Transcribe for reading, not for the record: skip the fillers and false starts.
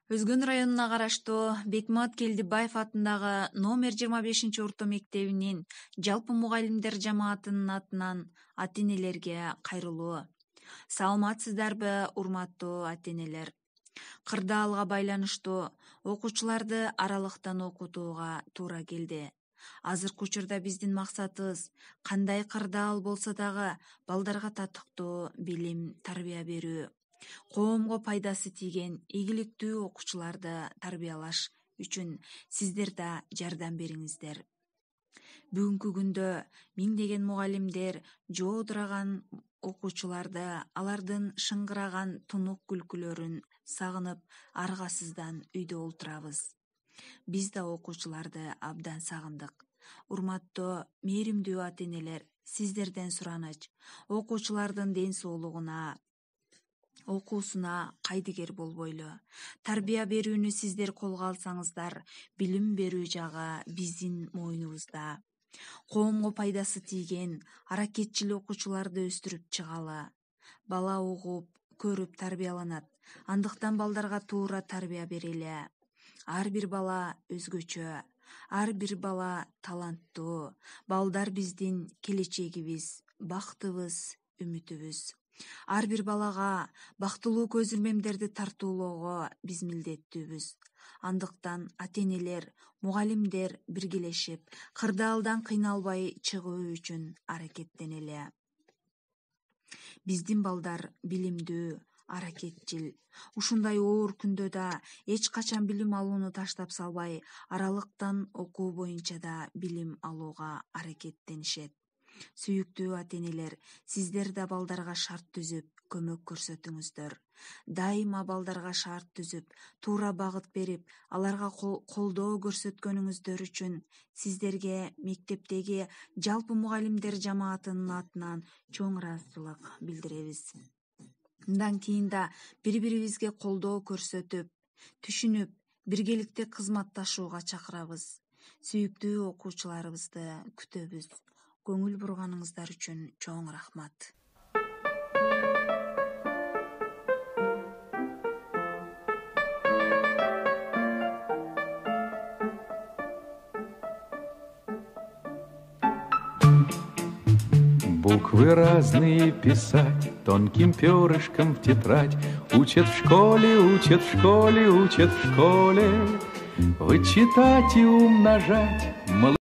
Өзгөн районуна караштуу Бекмамат Келдибаев атындагы номер 25-орто мектебинин жалпы мугалимдер жамаатынын атынан ата-энелерге кайрылуу. Саламатсыздарбы, урматтуу ата-энелер. Кырдаалга байланыштуу окуучуларды аралыктан окутууга туура келди. Азыркы учурда биздин максатыбыз кандай кырдаал болсо дагы балдарга татыктуу билим, тарбия берүү. Коомго пайдасы тийген ийгиликтүү окуучуларды тарбиялаш үчүн сиздер да жардам бериңиздер. Бүгүнкү күндө миңдеген мугалимдер жоодураган окуучуларды, алардын шыңгыраган тунук күлкүлөрүн сагынып, аргасыздан үйдө олтурабыз. Биз да окуучуларды абдан сагындык. Урматтуу, мээримдүү ата-энелер, сиздерден сураныч: окуучулардын ден соолугуна, окуусуна кайдыгер болбойлу. Тарбия берүүнү сиздер колго алсаңыздар, билим берүү жагы биздин мойнубузда. Коомго пайдасы тийген, аракетчил окуучуларды өстүрүп чыгалы. Бала угуп, көрүп тарбияланат. Андыктан балдарга туура тарбия берели. Ар бир бала өзгөчө, ар бир бала таланттуу. Балдар биздин келечегибиз, бактыбыз, үмүтүбүз. Ар бир балага бактылуу көз ирмемдерди тартуулоого биз милдеттүүбүз. Андыктан ата-энелер, мугалимдер биргелешип, кырдаалдан кыйналбай чыгуу үчүн аракеттенели. Биздин балдар билимдүү, аракетчил. Ушундай оор күндө да эч качан билим алууну таштап салбай, аралыктан окуу боюнча да билим алууга аракеттенишет. Сүйүктүү ата-энелер, сиздер да балдарга шарт түзүп, көмөк көрсөтүңүздөр. Дайыма балдарга шарт түзүп, туура багыт берип, аларга колдоо көрсөткөнүңүздөр үчүн сиздерге мектептеги жалпы мугалимдер жамаатынын атынан чоң ыраазычылык билдиребиз. Мындан кийин да бири-бирибизге колдоо көрсөтүп, түшүнүп, биргеликте кызматташууга чакырабыз. Сүйүктүү окуучуларыбызды күтөбүз. Көңүл бурганыңыздар үчүн чоң рахмат. Буквы разные писать тонким перышком в тетрадь. Учат в школе, учат в школе, учат в школе. Вычитать и умножать.